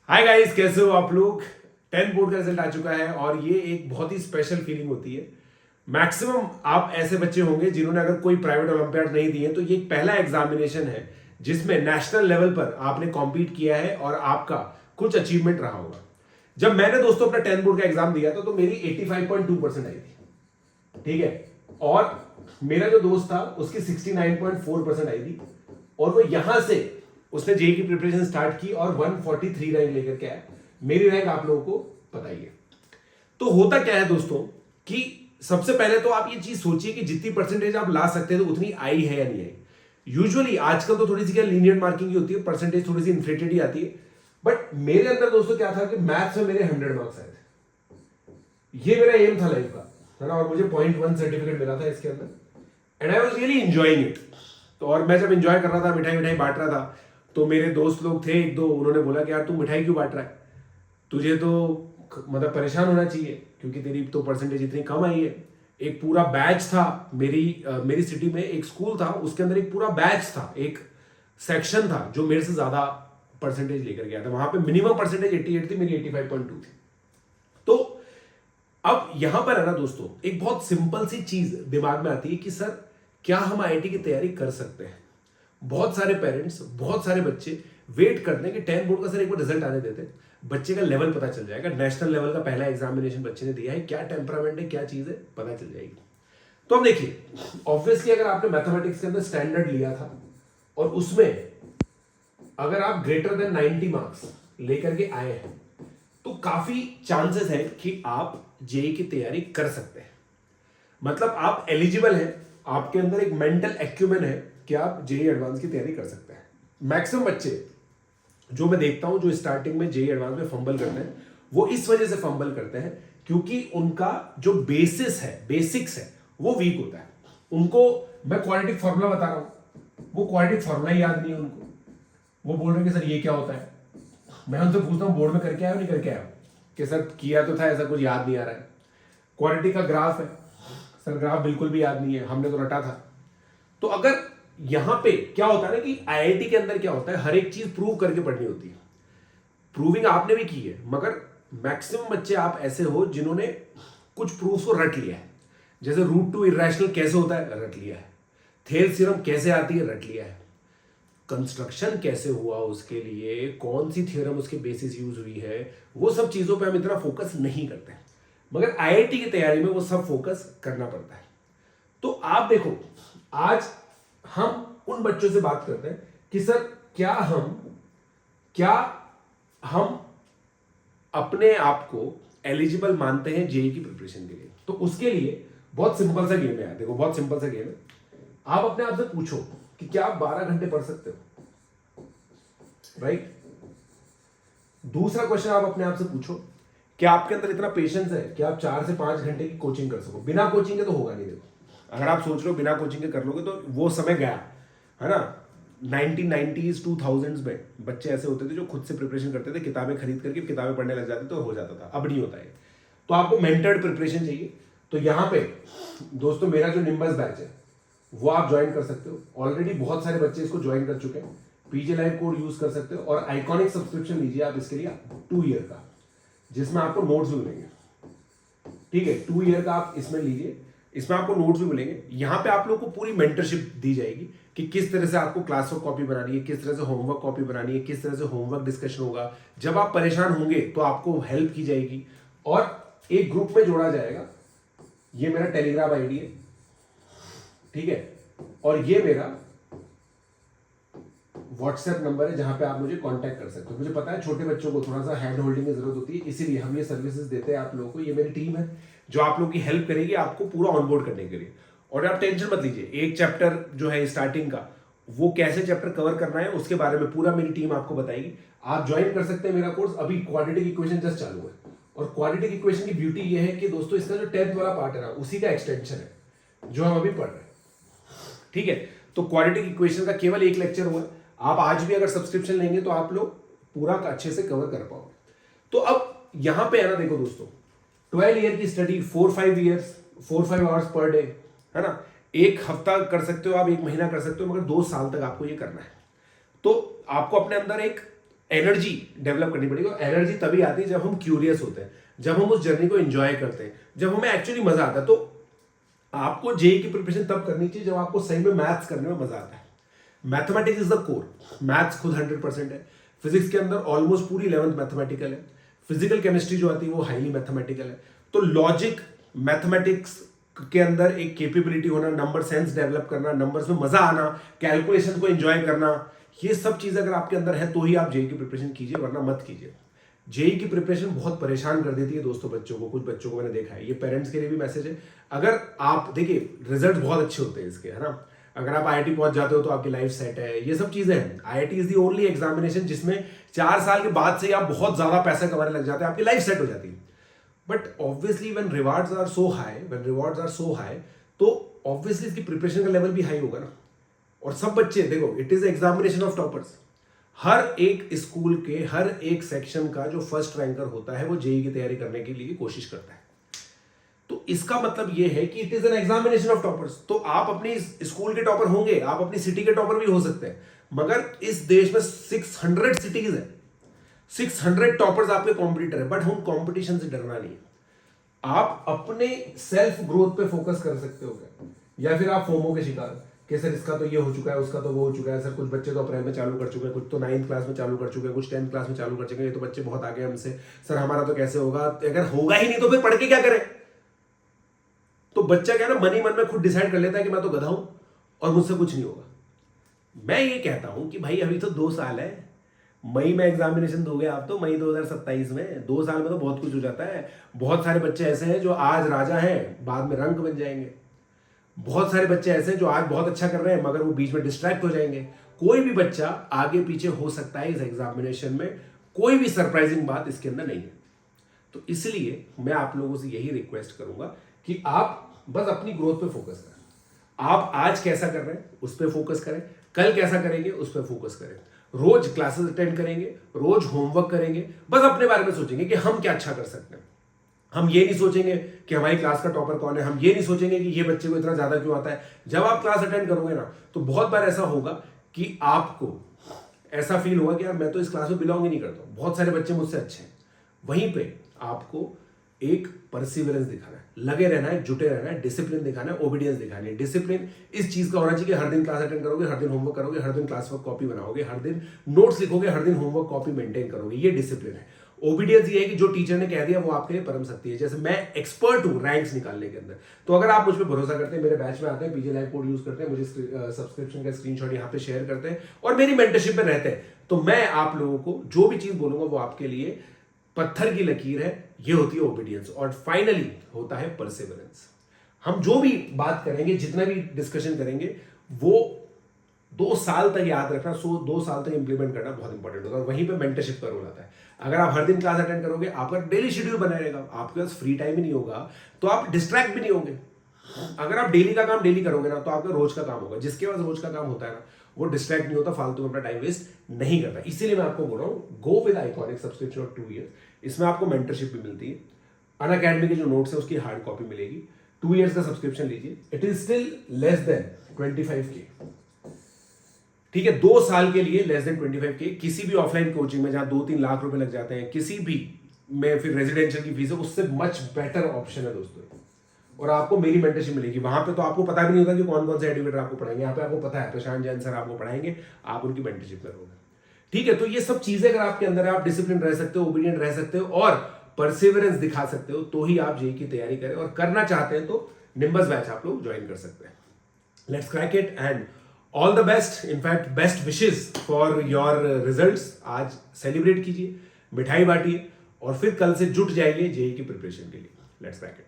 Hi guys, कैसे हो आप लोग। 10 बोर्ड का रिजल्ट आ चुका है और ये एक बहुत ही स्पेशल फीलिंग होती है। मैक्सिमम आप ऐसे बच्चे होंगे जिन्होंने अगर कोई प्राइवेट ओलंपियाड नहीं दिए, तो ये एक पहला एग्जामिनेशन है जिसमें नेशनल लेवल पर आपने कॉम्पीट किया है और आपका कुछ अचीवमेंट रहा होगा। जब मैंने दोस्तों अपना 10 बोर्ड का एग्जाम दिया था तो मेरी 85.2% आई थी, ठीक है। और मेरा जो दोस्त था उसकी 69.4% आई थी और वो यहां से उसने जेई की प्रिपरेशन स्टार्ट की और 143 रैंक लेकर के आया। मेरी रैंक आप लोगों को पता ही है। तो होता क्या है दोस्तों कि सबसे पहले तो आप ये चीज सोचिए कि जितनी परसेंटेज आप ला सकते हैं तो उतनी आई है या नहीं आई। यूजुअली आजकल तो थोड़ी सी क्या लीनियंट मार्किंग की होती है, परसेंटेज थोड़ी सी इन्फ्लेटेड ही आती है। बट मेरे अंदर दोस्तों क्या था कि मैथ्स में मेरे 100 मार्क्स आए थे। ये मेरा एम था लाइफ का, है ना। और मुझे 0.1 सर्टिफिकेट मिला था इसके अंदर and I was really enjoying it. तो और मैं जब एंजॉय कर रहा था, मिठाई मिठाई बांट रहा था, तो मेरे दोस्त लोग थे एक दो, उन्होंने बोला कि यार तू मिठाई क्यों बांट रहा है, तुझे तो मतलब परेशान होना चाहिए क्योंकि तेरी तो परसेंटेज इतनी कम आई है। एक पूरा बैच था मेरी सिटी में एक स्कूल था, उसके अंदर एक पूरा बैच था, एक सेक्शन था जो मेरे से ज्यादा परसेंटेज लेकर गया था। वहां पे मिनिमम परसेंटेज 88 थी, मेरी 85.2 थी। तो अब यहां पर है ना दोस्तों, एक बहुत सिंपल सी चीज दिमाग में आती है कि सर क्या हम आईआईटी की तैयारी कर सकते हैं। बहुत सारे पेरेंट्स, बहुत सारे बच्चे वेट करते हैं कि 10 बोर्ड का सर एक बार रिजल्ट आने देते, बच्चे का लेवल पता चल जाएगा। नेशनल लेवल का पहला एग्जामिनेशन बच्चे ने दिया है, क्या टेम्परामेंट है, क्या चीज है, पता चल जाएगी। तो अब देखिए, ऑब्वियसली अगर आपने मैथमेटिक्स के अंदर स्टैंडर्ड लिया था और उसमें अगर आप ग्रेटर देन 90 मार्क्स लेकर के आए हैं तो काफी चांसेस है कि आप जेई की तैयारी कर सकते हैं। मतलब आप एलिजिबल हैं, आपके अंदर एक मेंटल एक्यूमेन है कि आप जेई एडवांस की तैयारी कर सकते हैं। मैक्सिमम बच्चे जो मैं देखता हूं जो स्टार्टिंग में जेई एडवांस में फंबल करते हैं, वो इस वजह से फंबल करते हैं क्योंकि उनका जो बेसिस है, बेसिक्स है, वो वीक होता है। उनको मैं क्वाड्रेटिक फॉर्मूला बता रहा हूं, वो क्वाड्रेटिक फॉर्मूला ही याद नहीं है उनको। वो बोल रहे हैं कि सर ये क्या होता है। मैं उनसे पूछता हूँ बोर्ड में करके आया नहीं करके आया, कि सर किया तो था, ऐसा कुछ याद नहीं आ रहा है। क्वाड्रेटिक का ग्राफ है, सर ग्राफ बिल्कुल भी याद नहीं है, हमने तो रटा था। तो अगर यहां पे क्या होता है ना कि आईआईटी के अंदर क्या होता है, हर एक चीज प्रूव करके पढ़नी होती है। प्रूविंग आपने भी की है, मगर मैक्सिमम बच्चे आप ऐसे हो जिन्होंने कुछ प्रूफ को रट लिया है। जैसे रूट टू इरेशनल कैसे होता है, रट लिया है। थेल्स थ्योरम कैसे आती है, रट लिया है। कंस्ट्रक्शन कैसे हुआ, उसके लिए कौन सी थ्योरम उसके बेसिस यूज हुई है, वो सब चीजों पे हम इतना फोकस नहीं करते हैं। मगर आईआईटी की तैयारी में वो सब फोकस करना पड़ता है। तो आप देखो, आज हम उन बच्चों से बात करते हैं कि सर क्या हम अपने आप को एलिजिबल मानते हैं जेई की प्रिपरेशन के लिए। तो उसके लिए बहुत सिंपल सा गेम है। देखो, बहुत सिंपल सा गेम है। आप अपने आप से पूछो कि क्या आप 12 घंटे पढ़ सकते हो, राइट। दूसरा क्वेश्चन आप अपने आप से पूछो कि आपके अंदर इतना पेशेंस है कि आप 4 से 5 घंटे की कोचिंग कर सको। बिना कोचिंग के तो होगा नहीं। देखो, अगर आप सोच रहे हो बिना कोचिंग के कर लोगे तो वो समय गया, है ना। 1990s 2000s में बच्चे ऐसे होते थे जो खुद से प्रिपरेशन करते थे, किताबें खरीद करके किताबें पढ़ने लग जाते थे और हो जाता था। अब नहीं होता है। तो आपको मेंटर्ड प्रिपरेशन चाहिए। तो यहां पे दोस्तों मेरा जो निम्बस बैच है वो आप ज्वाइन कर सकते हो। ऑलरेडी बहुत सारे बच्चे इसको ज्वाइन कर चुके हैं। पीजे लाइव कोड यूज कर सकते हो और आइकॉनिक सब्सक्रिप्शन लीजिए आप इसके लिए 2 ईयर का, जिसमें आपको नोट्स भी मिलेंगे। ठीक है, 2 ईयर का आप इसमें लीजिए, इसमें आपको नोट्स भी मिलेंगे। यहां पे आप लोग को पूरी मेंटरशिप दी जाएगी कि किस तरह से आपको क्लास वर्क कॉपी बनानी है, किस तरह से होमवर्क कॉपी बनानी है, किस तरह से होमवर्क डिस्कशन होगा। जब आप परेशान होंगे तो आपको हेल्प की जाएगी और एक ग्रुप में जोड़ा जाएगा। ये मेरा टेलीग्राम आईडी है, ठीक है, और ये मेरा व्हाट्सएप नंबर है जहां पे आप मुझे कांटेक्ट कर सकते हो। मुझे पता है छोटे बच्चों को थोड़ा सा हैंड होल्डिंग की जरूरत होती है, इसीलिए हम ये सर्विसेज देते हैं आप लोगों को। ये मेरी टीम है जो आप लोगों की हेल्प करेगी आपको पूरा ऑनबोर्ड करने के लिए। और आप टेंशन मत लीजिए, एक चैप्टर जो है स्टार्टिंग का, वो कैसे चैप्टर कवर करना है उसके बारे में पूरा मेरी टीम आपको बताएगी। आप ज्वाइन कर सकते हैं मेरा कोर्स। अभी क्वाड्रेटिक इक्वेशन जस्ट चालू है और क्वाड्रेटिक इक्वेशन की ब्यूटी ये है कि दोस्तों इसका जो 10th वाला पार्ट है ना, उसी का एक्सटेंशन है जो हम अभी पढ़ रहे हैं, ठीक है। तो क्वाड्रेटिक इक्वेशन का केवल एक लेक्चर हुआ। आप आज भी अगर सब्सक्रिप्शन लेंगे तो आप लोग पूरा अच्छे से कवर कर पाओगे। तो अब यहां पे है ना, देखो दोस्तों, 12 ईयर की study, 4-5 years, 4-5 hours per day, है ना। एक हफ्ता कर सकते हो आप, एक महीना कर सकते हो, मगर 2 साल तक आपको ये करना है। तो आपको अपने अंदर एक एनर्जी डेवलप करनी पड़ेगी। और एनर्जी तभी आती है जब हम क्यूरियस होते हैं, जब हम उस जर्नी को एंजॉय करते हैं, जब हमें एक्चुअली मजा आता है। तो आपको जेई की प्रिपरेशन तब करनी चाहिए जब आपको सही में मैथ्स करने में मजा आता है। Mathematics is the core, maths खुद 100% है। फिजिक्स के अंदर ऑलमोस्ट पूरी 11th मैथमेटिकल है। फिजिकल केमिस्ट्री जो आती है वो हाईली मैथमेटिकल है। तो लॉजिक, मैथमेटिक्स के अंदर एक कैपेबिलिटी होना, नंबर सेंस डेवलप करना, नंबर्स में मजा आना, कैलकुलेशन को एंजॉय करना, ये सब चीजें अगर आपके अंदर है तो ही आप जेई की प्रिपरेशन कीजिए, वरना मत कीजिए। जेई की प्रिपरेशन बहुत परेशान कर देती है दोस्तों बच्चों को। कुछ बच्चों को मैंने देखा है, ये पेरेंट्स के लिए भी मैसेज है। अगर आप देखिए रिजल्ट बहुत अच्छे होते हैं इसके, है ना। अगर आप आईआईटी पहुंच जाते हो तो आपकी लाइफ सेट है, ये सब चीजें हैं। IIT is the only examination जिसमें 4 साल के बाद से आप बहुत ज्यादा पैसा कमाने लग जाते हैं, आपकी लाइफ सेट हो जाती है। But obviously when rewards are so high, तो ऑब्वियसली इसकी प्रिपरेशन का लेवल भी हाई होगा ना। और सब बच्चे देखो, it is examination of toppers. हर एक स्कूल के हर एक सेक्शन का जो फर्स्ट रैंकर होता है वो जेई की तैयारी करने के लिए कोशिश करता है। तो इसका मतलब ये है कि it is an examination of toppers. तो आप अपनी स्कूल के टॉपर होंगे, आप अपनी सिटी के टॉपर भी हो सकते हैं, मगर इस देश में 600 सिटीज है, 600 टॉपर्स आपके कॉम्पिटिटर है। बट हम कॉम्पिटिशन से डरना नहीं है। आप अपने सेल्फ ग्रोथ पे फोकस कर सकते हो क्या, या फिर आप फोमो के शिकार कि सर इसका तो ये हो चुका है, उसका तो वो हो चुका है, सर कुछ बच्चे तो अप्रैल में चालू कर चुके हैं, कुछ तो 9th क्लास में चालू कर चुके हैं, कुछ 10th क्लास में चालू कर चुके हैं, ये तो बच्चे बहुत आगे हैं हमसे, सर हमारा तो कैसे होगा। अगर होगा ही नहीं तो फिर पढ़ के क्या करें। तो बच्चा क्या ना मन ही मन में खुद डिसाइड कर लेता है कि मैं तो गधा हूं और मुझसे कुछ नहीं होगा। मैं ये कहता हूं कि भाई अभी तो 2 साल है, मई में एग्जामिनेशन दोगे आप, तो मई 2027 में 2 साल में तो बहुत कुछ हो जाता है। बहुत सारे बच्चे ऐसे हैं जो आज राजा हैं, बाद में रंक बन जाएंगे। बहुत सारे बच्चे ऐसे हैं जो आज बहुत अच्छा कर रहे हैं मगर वो बीच में डिस्ट्रैक्ट हो जाएंगे। कोई भी बच्चा आगे पीछे हो सकता है इस एग्जामिनेशन में, कोई भी सरप्राइजिंग बात इसके अंदर नहीं है। तो इसलिए मैं आप लोगों से यही रिक्वेस्ट करूंगा कि आप बस अपनी ग्रोथ पे फोकस करें। आप आज कैसा कर रहे हैं उस पर फोकस करें, कल कैसा करेंगे उस पर फोकस करें। रोज क्लासेस अटेंड करेंगे, रोज होमवर्क करेंगे, बस अपने बारे में सोचेंगे कि हम क्या अच्छा कर सकते हैं। हम ये नहीं सोचेंगे कि हमारी क्लास का टॉपर कौन है, हम ये नहीं सोचेंगे कि ये बच्चे को इतना ज्यादा क्यों आता है। जब आप क्लास अटेंड करोगे ना, तो बहुत बार ऐसा होगा कि आपको ऐसा फील होगा कि यार मैं तो इस क्लास में बिलोंग ही नहीं करता हूं, बहुत सारे बच्चे मुझसे अच्छे हैं। वहीं पे आपको एक परसिवरेंस दिखाना है, लगे रहना है, जुटे रहना है, डिसिप्लिन दिखाना है, ओबीडियंस दिखानी है। डिसिप्लिन इस चीज का होना चाहिए कि हर दिन क्लास अटेंड करोगे, हर दिन होमवर्क करोगे, हर दिन क्लास वर्क कॉपी बनाओगे, हर दिन नोट्स लिखोगे, हर दिन होमवर्क कॉपी मेंटेन करोगे। ये डिसिप्लिन है। ओबीडियंस ये है कि जो टीचर ने कह दिया वो आपके लिए परम सत्य है। जैसे मैं एक्सपर्ट हूं रैंक्स निकालने के अंदर, तो अगर आप मुझ पर भरोसा करते हैं, मेरे बैच में आते हैं, पीजे लाइव कोड यूज करते हैं, मुझे सब्सक्रिप्शन का स्क्रीनशॉट यहाँ पे शेयर करते हैं और मेरी मेंटरशिप में रहते हैं, तो मैं आप लोगों को जो भी चीज बोलूंगा वो आपके लिए पत्थर की लकीर है। ये होती है ओबीडियंस। और फाइनली होता है परसिवरेंस। हम जो भी बात करेंगे, जितना भी डिस्कशन करेंगे, वो 2 साल तक याद रखना, 2 साल तक इंप्लीमेंट करना बहुत इंपॉर्टेंट होगा। और वहीं पे मेंटरशिप का रोल आता है। अगर आप हर दिन क्लास अटेंड करोगे, आपका डेली शेड्यूल बना रहेगा, आपके पास फ्री टाइम ही नहीं होगा, तो आप डिस्ट्रैक्ट भी नहीं होंगे। अगर आप डेली का काम डेली करोगे ना, तो आपका रोज का काम होगा। जिसके पास रोज का काम होता है ना, वो डिस्ट्रैक्ट नहीं होता, फालतू में अपना टाइम वेस्ट नहीं करता। इसीलिए मैं आपको बोल रहा हूँ, go with iconic subscription of 2 years. इसमें आपको मेंटरशिप भी मिलती है, अनअकैडमी के जो नोट्स है उसकी हार्ड कॉपी मिलेगी। 2 ईयर्स का सब्सक्रिप्शन लीजिए, it is still less than 25K। ठीक है, 2 साल के लिए लेस देन 25K। किसी भी ऑफलाइन कोचिंग में जहां 2-3 लाख रुपए लग जाते हैं, किसी भी में फिर रेजिडेंशियल की फीस है, उससे मच बेटर ऑप्शन है दोस्तों। और आपको मेरी मेंटरशिप मिलेगी। वहां पे तो आपको पता भी नहीं होता कि कौन कौन से एडुकेटर आपको पढ़ाएंगे। यहाँ पे आपको पता है प्रशांत जैन सर आपको पढ़ाएंगे, आप उनकी मेंटरशिप करोगे। ठीक है, तो ये सब चीजें अगर आपके अंदर है, आप डिसिप्लिन रह सकते हो, ओबीडियंट रह सकते हो और परसिवरेंस दिखा सकते हो, तो ही आप जेई की तैयारी करें। और करना चाहते हैं तो निम्बस बैच आप लोग ज्वाइन कर सकते हैं। Let's crack it and all the best. In fact best wishes for your results. आज सेलिब्रेट कीजिए, मिठाई बांटिए और फिर कल से जुट जाइए जेई की प्रिपरेशन के लिए। Let's crack it.